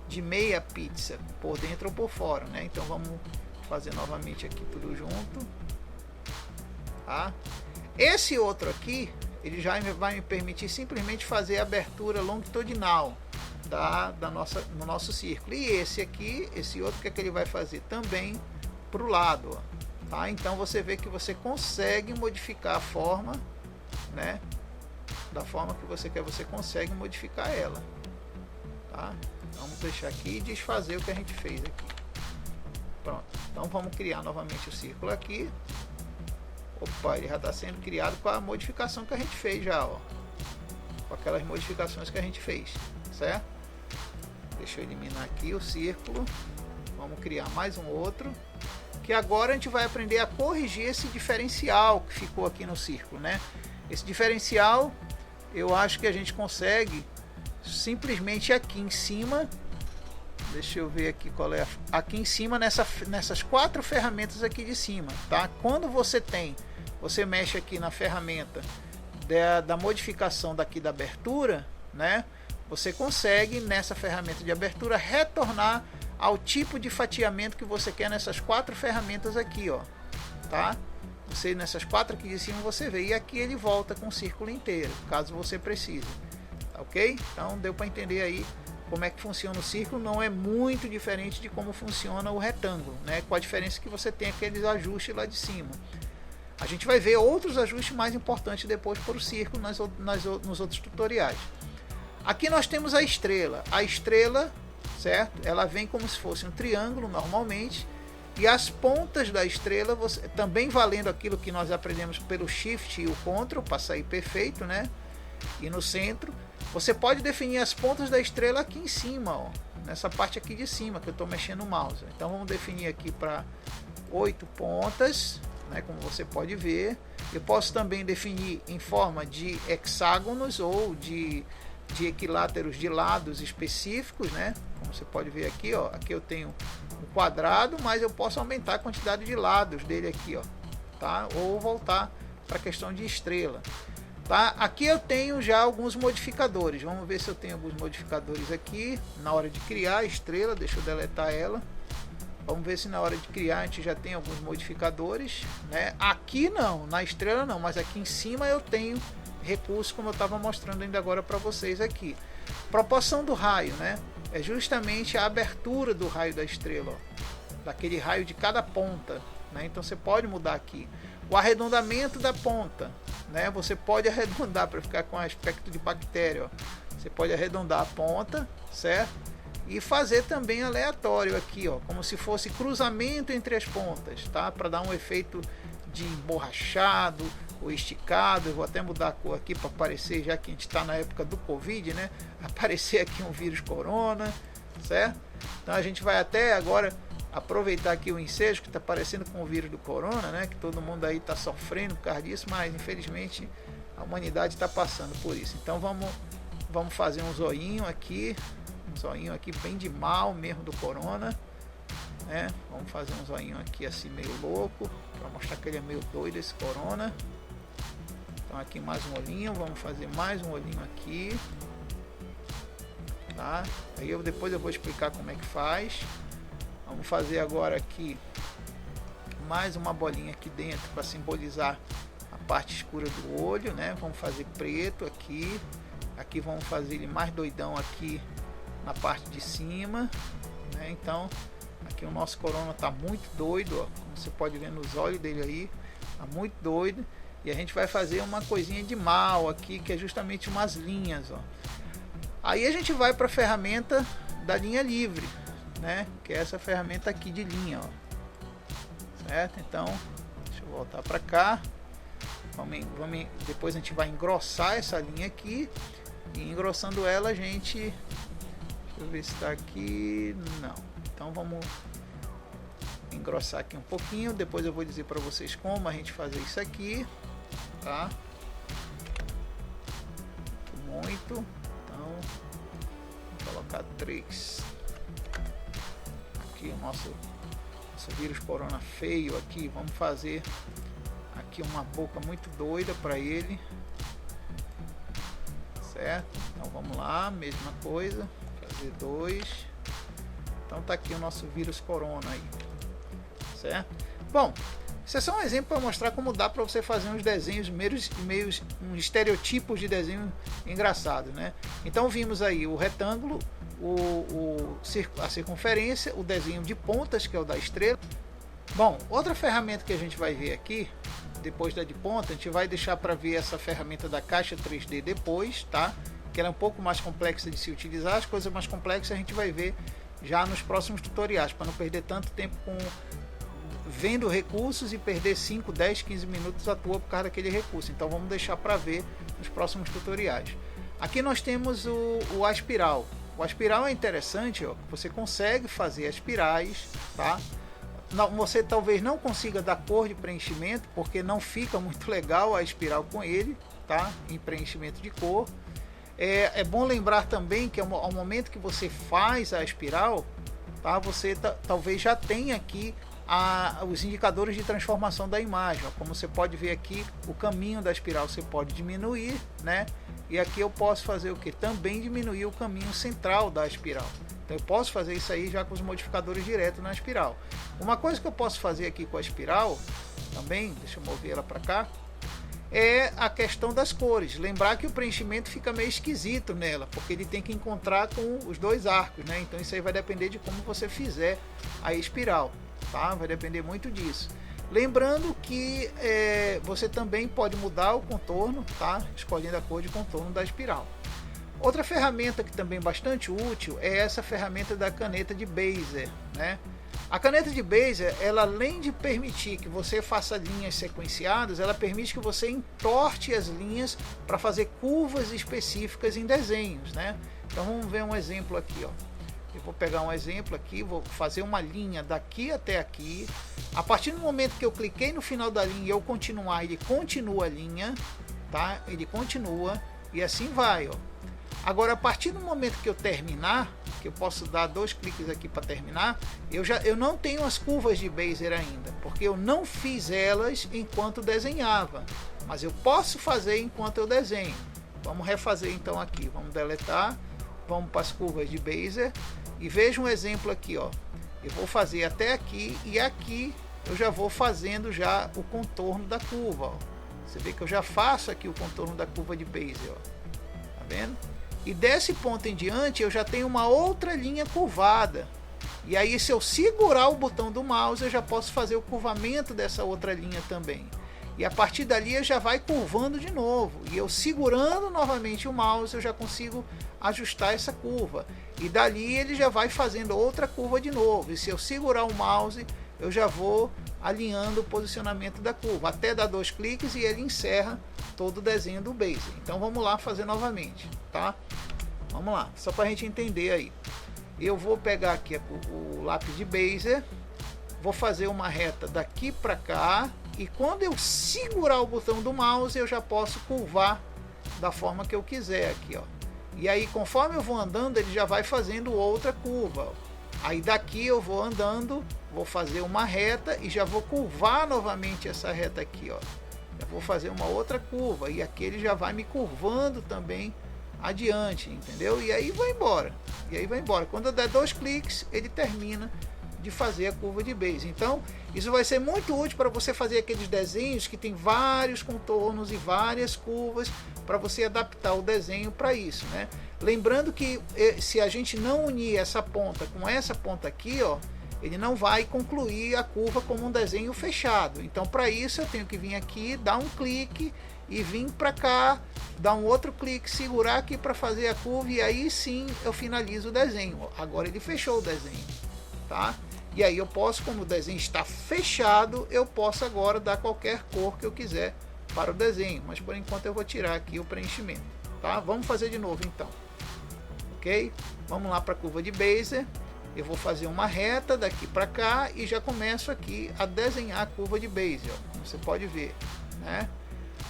Speaker 1: de meia pizza, por dentro ou por fora, né? Então vamos fazer novamente aqui tudo junto, tá? Esse outro aqui, ele já vai me permitir simplesmente fazer a abertura longitudinal no nosso círculo. E esse aqui, esse outro, que é que ele vai fazer? Também para o lado, ó, tá? Então você vê que você consegue modificar a forma, né? Da forma que você quer, você consegue modificar ela, tá? Vamos deixar aqui e desfazer o que a gente fez aqui. Pronto. Então vamos criar novamente o círculo aqui. Opa, ele já está sendo criado com a modificação que a gente fez já, ó. Com aquelas modificações que a gente fez, certo? Deixa eu eliminar aqui o círculo. Vamos criar mais um outro. Que agora a gente vai aprender a corrigir esse diferencial que ficou aqui no círculo, né? Esse diferencial, eu acho que a gente consegue simplesmente aqui em cima. Deixa eu ver aqui qual é aqui em cima, nessas 4 ferramentas aqui de cima, tá? Quando você mexe aqui na ferramenta da modificação daqui da abertura, né? Você consegue nessa ferramenta de abertura retornar ao tipo de fatiamento que você quer nessas 4 ferramentas aqui, ó, tá? Você nessas 4 aqui de cima você vê, e aqui ele volta com o círculo inteiro, caso você precise, tá, ok? Então deu para entender aí como é que funciona o círculo. Não é muito diferente de como funciona o retângulo, né? Com a diferença que você tem aqueles ajustes lá de cima. A gente vai ver outros ajustes mais importantes depois para o círculo nos outros tutoriais. Aqui nós temos a estrela. A estrela, certo? Ela vem como se fosse um triângulo normalmente, E as pontas da estrela, também valendo aquilo que nós aprendemos pelo Shift e o Ctrl, para sair perfeito, né? E no centro, você pode definir as pontas da estrela aqui em cima, ó, nessa parte aqui de cima, que eu estou mexendo o mouse. Então vamos definir aqui para 8 pontas, né, como você pode ver. Eu posso também definir em forma de hexágonos ou de equiláteros de lados específicos, né? Como você pode ver aqui, ó, aqui eu tenho um quadrado, mas eu posso aumentar a quantidade de lados dele aqui, ó, tá? Ou voltar para a questão de estrela, tá? Aqui eu tenho já alguns modificadores. Vamos ver se eu tenho alguns modificadores aqui na hora de criar a estrela. Deixa eu deletar ela. Vamos ver se na hora de criar a gente já tem alguns modificadores, né? Aqui não, na estrela não, mas aqui em cima eu tenho recursos, como eu estava mostrando ainda agora para vocês aqui. Proporção do raio, né? É justamente a abertura do raio da estrela, ó, daquele raio de cada ponta, né? Então você pode mudar aqui. O arredondamento da ponta, né? Você pode arredondar para ficar com aspecto de bactéria, ó. Você pode arredondar a ponta, certo? E fazer também aleatório aqui, ó, como se fosse cruzamento entre as pontas, tá? Para dar um efeito de emborrachado ou esticado. Eu vou até mudar a cor aqui para aparecer, já que a gente está na época do Covid, né? Aparecer aqui um vírus corona, certo? Então a gente vai até agora aproveitar aqui o ensejo que está parecendo com o vírus do corona, né? Que todo mundo aí está sofrendo por causa disso, mas infelizmente a humanidade está passando por isso. Então vamos fazer um zoinho aqui bem de mal mesmo do corona, né? Vamos fazer um zoinho aqui assim meio louco para mostrar que ele é meio doido, esse corona. Então aqui mais um olhinho, vamos fazer mais um olhinho aqui, tá? Aí depois eu vou explicar como é que faz. Vamos fazer agora aqui mais uma bolinha aqui dentro para simbolizar a parte escura do olho, né? Vamos fazer preto aqui. Aqui vamos fazer ele mais doidão aqui na parte de cima, né? Então aqui o nosso corona está muito doido, ó, como você pode ver nos olhos dele aí, tá muito doido. E a gente vai fazer uma coisinha de mal aqui, que é justamente umas linhas, ó. Aí a gente vai para a ferramenta da linha livre, né? Que é essa ferramenta aqui de linha, ó. Certo? Então deixa eu voltar para cá. Depois a gente vai engrossar essa linha aqui, e engrossando ela a gente, deixa eu ver se está aqui, não. Então vamos engrossar aqui um pouquinho. Depois eu vou dizer para vocês como a gente fazer isso aqui, tá? Muito. Então vou colocar 3. Aqui o nosso vírus corona feio aqui. Vamos fazer aqui uma boca muito doida para ele, certo? Então vamos lá, mesma coisa, fazer 2. Então tá aqui o nosso vírus corona aí, certo? Bom, isso é só um exemplo para mostrar como dá para você fazer uns desenhos uns estereotipos de desenho engraçados, né? Então vimos aí o retângulo, a circunferência, o desenho de pontas, que é o da estrela. Bom, outra ferramenta que a gente vai ver aqui, depois da de ponta, a gente vai deixar para ver essa ferramenta da caixa 3D depois, tá? Que ela é um pouco mais complexa de se utilizar. As coisas mais complexas a gente vai ver já nos próximos tutoriais, para não perder tanto tempo vendo recursos e perder 5, 10, 15 minutos à toa por causa daquele recurso. Então vamos deixar para ver nos próximos tutoriais. Aqui nós temos o aspiral. O aspiral é interessante, ó, você consegue fazer aspirais, tá? Você talvez não consiga dar cor de preenchimento, porque não fica muito legal a espiral com ele, tá? Em preenchimento de cor. É bom lembrar também que ao momento que você faz a espiral, tá? Você talvez já tenha aqui os indicadores de transformação da imagem, ó. Como você pode ver aqui, o caminho da espiral você pode diminuir, né? E aqui eu posso fazer o que? Também diminuir o caminho central da espiral. Então eu posso fazer isso aí já com os modificadores direto na espiral. Uma coisa que eu posso fazer aqui com a espiral também, deixa eu mover ela para cá, é a questão das cores. Lembrar que o preenchimento fica meio esquisito nela, porque ele tem que encontrar com os dois arcos, né? Então isso aí vai depender de como você fizer a espiral, tá? Vai depender muito disso. Lembrando que você também pode mudar o contorno, tá? Escolhendo a cor de contorno da espiral. Outra ferramenta que também é bastante útil é essa ferramenta da caneta de Bezier, né? A caneta de Bezier, ela além de permitir que você faça linhas sequenciadas, ela permite que você entorte as linhas para fazer curvas específicas em desenhos, né? Então vamos ver um exemplo aqui, ó. Eu vou pegar um exemplo aqui, vou fazer uma linha daqui até aqui. A partir do momento que eu cliquei no final da linha e eu continuar, ele continua a linha, tá? Ele continua e assim vai, ó. Agora, a partir do momento que eu terminar, que eu posso dar 2 cliques aqui para terminar, eu não tenho as curvas de Bezier ainda, porque eu não fiz elas enquanto desenhava, mas eu posso fazer enquanto eu desenho. Vamos refazer então aqui, vamos deletar, vamos para as curvas de Bezier e veja um exemplo aqui, ó. Eu vou fazer até aqui e aqui eu já vou fazendo já o contorno da curva, ó. Você vê que eu já faço aqui o contorno da curva de Bezier, ó. Tá vendo? E desse ponto em diante eu já tenho uma outra linha curvada. E aí, se eu segurar o botão do mouse, eu já posso fazer o curvamento dessa outra linha também. E a partir dali já vai curvando de novo. E eu segurando novamente o mouse, eu já consigo ajustar essa curva. E dali ele já vai fazendo outra curva de novo. E se eu segurar o mouse, eu já vou alinhando o posicionamento da curva. Até dar 2 cliques e ele encerra todo o desenho do Bezier. Então vamos lá fazer novamente, tá? Vamos lá, só para a gente entender aí. Eu vou pegar aqui o lápis de Bezier, vou fazer uma reta daqui para cá e quando eu segurar o botão do mouse eu já posso curvar da forma que eu quiser aqui, ó. E aí conforme eu vou andando ele já vai fazendo outra curva, ó. Aí daqui eu vou andando, vou fazer uma reta e já vou curvar novamente essa reta aqui, ó. Já vou fazer uma outra curva e aqui ele já vai me curvando também adiante, entendeu? E aí vai embora. E aí vai embora. Quando eu der 2 cliques, ele termina de fazer a curva de Bezier. Então, isso vai ser muito útil para você fazer aqueles desenhos que tem vários contornos e várias curvas para você adaptar o desenho para isso, né? Lembrando que se a gente não unir essa ponta com essa ponta aqui, ó, ele não vai concluir a curva como um desenho fechado. Então, para isso eu tenho que vir aqui, dar um clique e vir para cá, dar um outro clique, segurar aqui para fazer a curva e aí sim eu finalizo o desenho. Agora ele fechou o desenho, tá? E aí eu posso, como o desenho está fechado, eu posso agora dar qualquer cor que eu quiser para o desenho, mas por enquanto eu vou tirar aqui o preenchimento, tá? Vamos fazer de novo então, ok? Vamos lá para a curva de Bezier, eu vou fazer uma reta daqui para cá e já começo aqui a desenhar a curva de Bezier, ó, como você pode ver, né?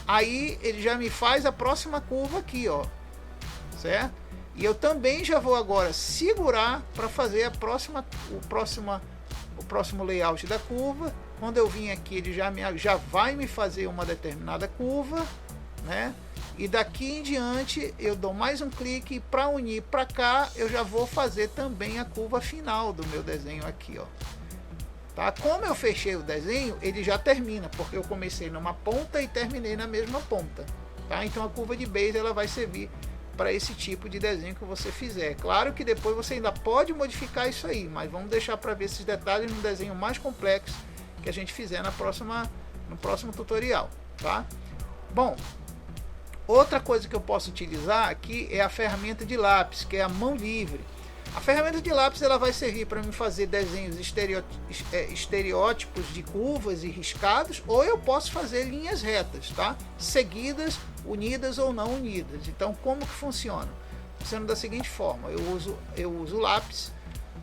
Speaker 1: Aí ele já me faz a próxima curva aqui, ó, certo? E eu também já vou agora segurar para fazer o próximo layout da curva. Quando eu vim aqui, ele já vai me fazer uma determinada curva, né? E daqui em diante eu dou mais um clique para unir para cá, eu já vou fazer também a curva final do meu desenho aqui, ó. Tá? Como eu fechei o desenho, ele já termina, porque eu comecei numa ponta e terminei na mesma ponta, tá? Então a curva de Bezier ela vai servir para esse tipo de desenho que você fizer. Claro que depois você ainda pode modificar isso aí, mas vamos deixar para ver esses detalhes no desenho mais complexo que a gente fizer no próximo tutorial, tá? Bom, outra coisa que eu posso utilizar aqui é a ferramenta de lápis, que é a mão livre. A ferramenta de lápis ela vai servir para me fazer desenhos estereótipos de curvas e riscados, ou eu posso fazer linhas retas, tá? Seguidas, unidas ou não unidas. Então, como que funciona? Funciona da seguinte forma: eu uso o lápis,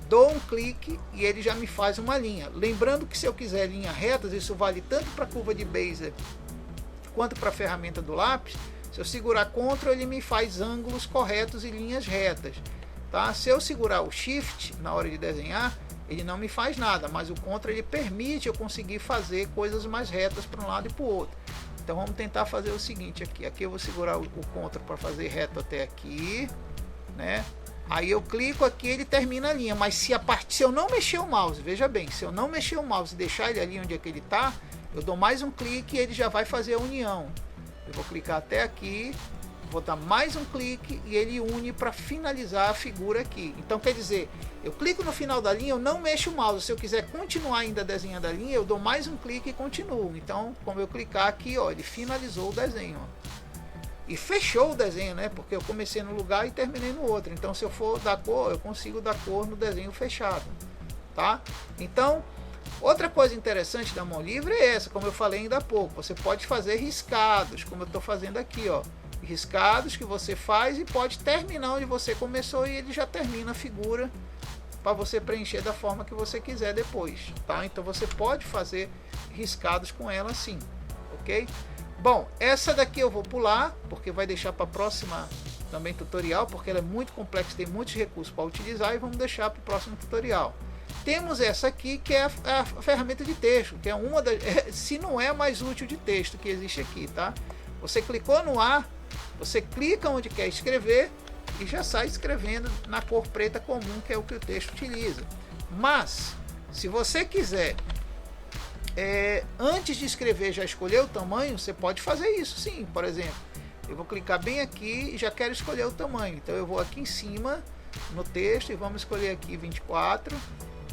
Speaker 1: dou um clique e ele já me faz uma linha. Lembrando que se eu quiser linhas retas, isso vale tanto para a curva de Bezier quanto para a ferramenta do lápis. Se eu segurar Ctrl, ele me faz ângulos corretos e linhas retas. Tá? Se eu segurar o Shift na hora de desenhar, ele não me faz nada, mas o Ctrl ele permite eu conseguir fazer coisas mais retas para um lado e para o outro. Então vamos tentar fazer o seguinte aqui. Aqui eu vou segurar o Ctrl para fazer reto até aqui, né? Aí eu clico aqui, ele termina a linha, mas se eu não mexer o mouse, veja bem, se eu não mexer o mouse e deixar ele ali onde é que ele está, eu dou mais um clique e ele já vai fazer a união. Eu vou clicar até aqui, vou dar mais um clique e ele une para finalizar a figura aqui. Então quer dizer, eu clico no final da linha, eu não mexo o mouse. Se eu quiser continuar ainda desenhando a linha, eu dou mais um clique e continuo. Então, como eu clicar aqui, ó, ele finalizou o desenho, ó. E fechou o desenho, né? Porque eu comecei no lugar e terminei no outro. Então, se eu for dar cor, eu consigo dar cor no desenho fechado, tá? Então, outra coisa interessante da mão livre é essa, como eu falei ainda há pouco, você pode fazer riscados, como eu estou fazendo aqui, ó, riscados que você faz e pode terminar onde você começou e ele já termina a figura para você preencher da forma que você quiser depois, tá? Então você pode fazer riscados com ela assim, ok? Bom, essa daqui eu vou pular, porque vai deixar para a próxima também tutorial, porque ela é muito complexa, tem muitos recursos para utilizar, e vamos deixar para o próximo tutorial. Temos essa aqui, que é a ferramenta de texto, que é uma das, se não é a mais útil de texto que existe aqui, tá? Você clicou no A, você clica onde quer escrever, e já sai escrevendo na cor preta comum, que é o que o texto utiliza. Mas, se você quiser, antes de escrever, já escolher o tamanho, você pode fazer isso sim. Por exemplo, eu vou clicar bem aqui e já quero escolher o tamanho. Então eu vou aqui em cima, no texto, e vamos escolher aqui 24,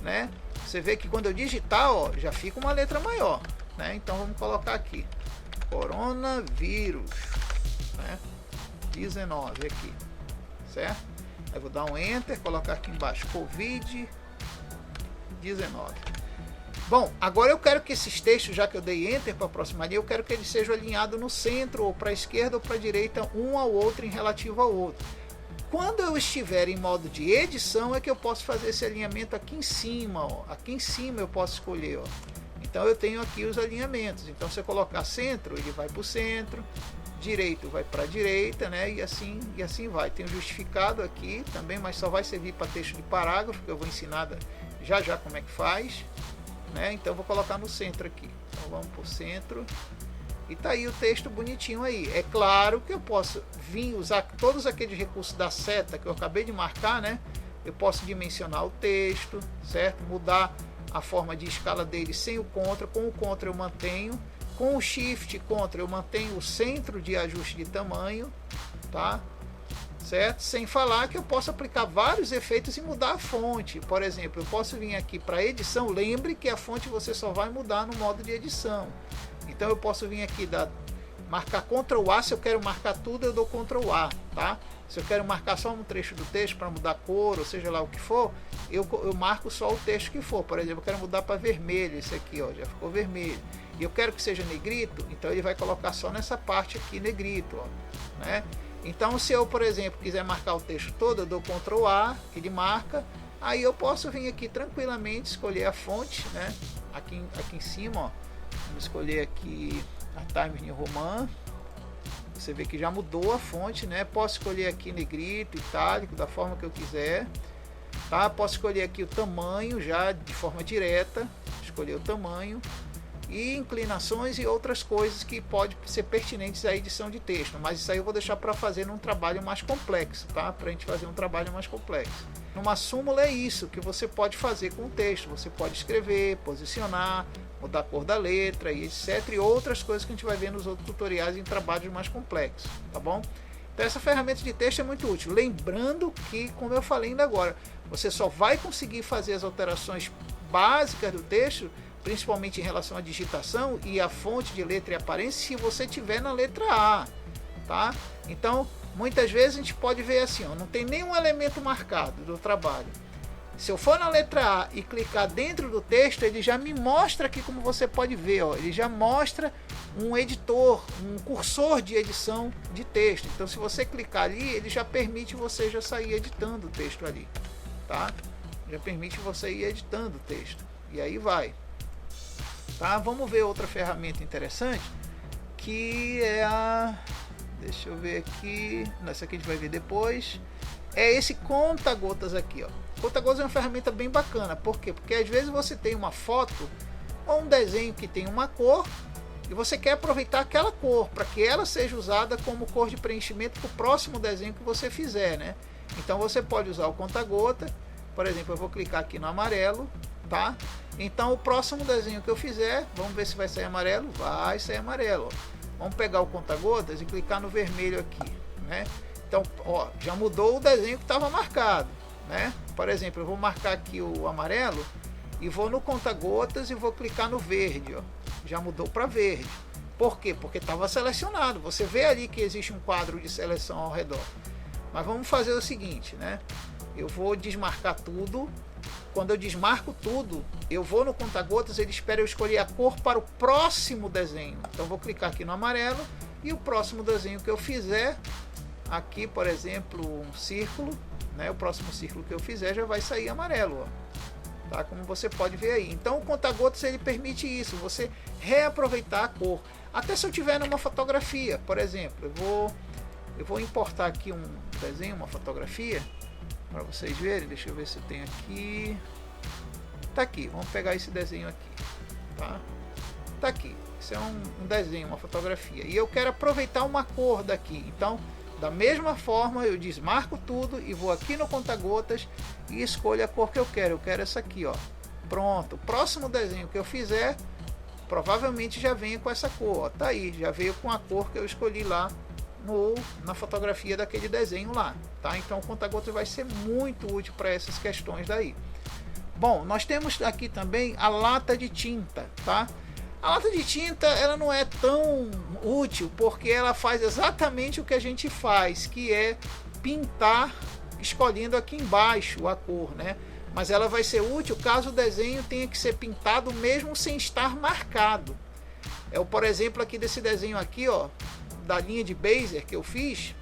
Speaker 1: né? Você vê que quando eu digitar, ó, já fica uma letra maior, né? Então vamos colocar aqui, coronavírus, né? 19 aqui. Certo? Aí vou dar um enter, colocar aqui embaixo Covid-19. Bom, agora eu quero que esses textos, já que eu dei enter para aproximar, eu quero que eles sejam alinhados no centro, ou para a esquerda ou para a direita, um ao outro em relativo ao outro. Quando eu estiver em modo de edição é que eu posso fazer esse alinhamento aqui em cima, ó. Aqui em cima eu posso escolher, ó. Então eu tenho aqui os alinhamentos. Então se eu colocar centro, ele vai para o centro, direito vai para a direita, né? E assim vai. Tem o justificado aqui também, mas só vai servir para texto de parágrafo, que eu vou ensinar já como é que faz, né? Então eu vou colocar no centro aqui. Então vamos para o centro e tá aí o texto bonitinho aí. É claro que eu posso vir usar todos aqueles recursos da seta que eu acabei de marcar, né? Eu posso dimensionar o texto, certo? Mudar a forma de escala dele sem o contra. Com o contra eu mantenho. Com o Shift Ctrl eu mantenho o centro de ajuste de tamanho, tá? Certo? Sem falar que eu posso aplicar vários efeitos e mudar a fonte. Por exemplo, eu posso vir aqui para edição. Lembre que a fonte você só vai mudar no modo de edição. Então eu posso vir aqui marcar Ctrl A. Se eu quero marcar tudo, eu dou Ctrl A, tá? Se eu quero marcar só um trecho do texto para mudar a cor, ou seja lá o que for, eu marco só o texto que for. Por exemplo, eu quero mudar para vermelho, esse aqui, ó, já ficou vermelho. E eu quero que seja negrito, então ele vai colocar só nessa parte aqui negrito, ó, né? Então se eu, por exemplo, quiser marcar o texto todo, eu dou Ctrl A, ele marca. Aí eu posso vir aqui tranquilamente, escolher a fonte, né? Aqui em cima, ó, vamos escolher aqui a Times New Roman. Você vê que já mudou a fonte, né? Posso escolher aqui negrito, itálico, da forma que eu quiser, tá? Posso escolher aqui o tamanho já de forma direta, escolher o tamanho, e inclinações e outras coisas que podem ser pertinentes à edição de texto, mas isso aí eu vou deixar para fazer num trabalho mais complexo, tá? Para a gente fazer um trabalho mais complexo. Numa súmula é isso que você pode fazer com o texto. Você pode escrever, posicionar, mudar a cor da letra e etc. E outras coisas que a gente vai ver nos outros tutoriais em trabalhos mais complexos, tá bom? Então essa ferramenta de texto é muito útil. Lembrando que, como eu falei ainda agora, você só vai conseguir fazer as alterações básicas do texto, principalmente em relação à digitação e à fonte de letra e aparência, se você tiver na letra A, tá? Então, muitas vezes a gente pode ver assim, ó, não tem nenhum elemento marcado do trabalho. Se eu for na letra A e clicar dentro do texto, ele já me mostra aqui, como você pode ver, ó, ele já mostra um editor, um cursor de edição de texto. Então, se você clicar ali, ele já permite você já sair editando o texto ali, tá? Já permite você ir editando o texto. E aí vai. Tá? Vamos ver outra ferramenta interessante, que é a... Deixa eu ver aqui. Essa aqui a gente vai ver depois. É esse conta-gotas aqui, ó. Conta-gotas é uma ferramenta bem bacana. Por quê? Porque às vezes você tem uma foto ou um desenho que tem uma cor e você quer aproveitar aquela cor para que ela seja usada como cor de preenchimento para o próximo desenho que você fizer, né? Então você pode usar o conta-gota. Por exemplo, eu vou clicar aqui no amarelo, tá? Então o próximo desenho que eu fizer, vamos ver se vai sair amarelo. Vai sair amarelo, ó. Vamos pegar o conta-gotas e clicar no vermelho aqui, né? Então, ó, já mudou o desenho que estava marcado, né? Por exemplo, eu vou marcar aqui o amarelo e vou no conta-gotas e vou clicar no verde, ó. Já mudou para verde. Por quê? Porque estava selecionado. Você vê ali que existe um quadro de seleção ao redor. Mas vamos fazer o seguinte, né? Eu vou desmarcar tudo quando eu desmarco tudo, eu vou no conta-gotas, ele espera eu escolher a cor para o próximo desenho. Então vou clicar aqui no amarelo e o próximo desenho que eu fizer, aqui por exemplo um círculo, né, o próximo círculo que eu fizer já vai sair amarelo, ó. Tá? Como você pode ver aí. Então o conta-gotas ele permite isso, você reaproveitar a cor. Até se eu tiver numa fotografia, por exemplo, eu vou importar aqui um desenho, uma fotografia, para vocês verem. Deixa eu ver se eu tenho aqui. Tá aqui, vamos pegar esse desenho aqui, tá? Tá aqui, isso é um desenho, uma fotografia, e eu quero aproveitar uma cor daqui. Então, da mesma forma, eu desmarco tudo e vou aqui no conta-gotas e escolho a cor que eu quero. Eu quero essa aqui, ó. Pronto, o próximo desenho que eu fizer provavelmente já venha com essa cor, ó. Tá aí, já veio com a cor que eu escolhi lá na fotografia daquele desenho lá, tá? Então o conta-gotas vai ser muito útil para essas questões daí. Bom, nós temos aqui também a lata de tinta, tá? A lata de tinta ela não é tão útil porque ela faz exatamente o que a gente faz, que é pintar escolhendo aqui embaixo a cor, né? Mas ela vai ser útil caso o desenho tenha que ser pintado mesmo sem estar marcado. É o, por exemplo, aqui desse desenho aqui, ó, da linha de Bezier que eu fiz,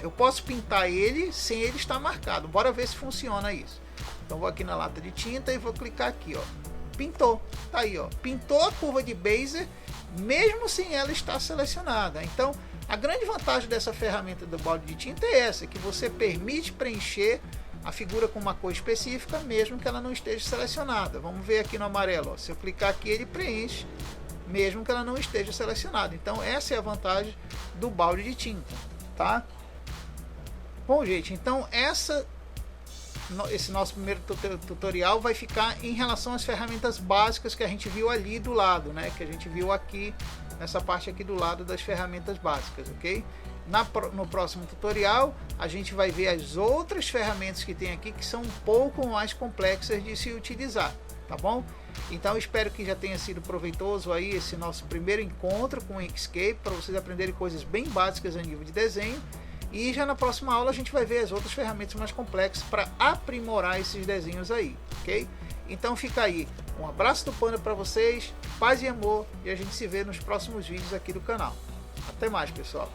Speaker 1: eu posso pintar ele sem ele estar marcado. Bora ver se funciona isso. Então vou aqui na lata de tinta e vou clicar aqui, ó. Pintou, tá aí, ó. Pintou a curva de Bezier mesmo sem ela estar selecionada. Então a grande vantagem dessa ferramenta do balde de tinta é essa, que você permite preencher a figura com uma cor específica mesmo que ela não esteja selecionada. Vamos ver aqui no amarelo, ó. Se eu clicar aqui ele preenche mesmo que ela não esteja selecionada. Então essa é a vantagem do balde de tinta, tá? Bom, gente, então esse nosso primeiro tutorial vai ficar em relação às ferramentas básicas que a gente viu ali do lado, né? Que a gente viu aqui nessa parte aqui do lado das ferramentas básicas, ok? No próximo tutorial a gente vai ver as outras ferramentas que tem aqui que são um pouco mais complexas de se utilizar, tá bom? Então espero que já tenha sido proveitoso aí esse nosso primeiro encontro com o Inkscape, para vocês aprenderem coisas bem básicas a nível de desenho. E já na próxima aula a gente vai ver as outras ferramentas mais complexas para aprimorar esses desenhos aí, ok? Então fica aí, um abraço do Panda para vocês, paz e amor, e a gente se vê nos próximos vídeos aqui do canal. Até mais, pessoal!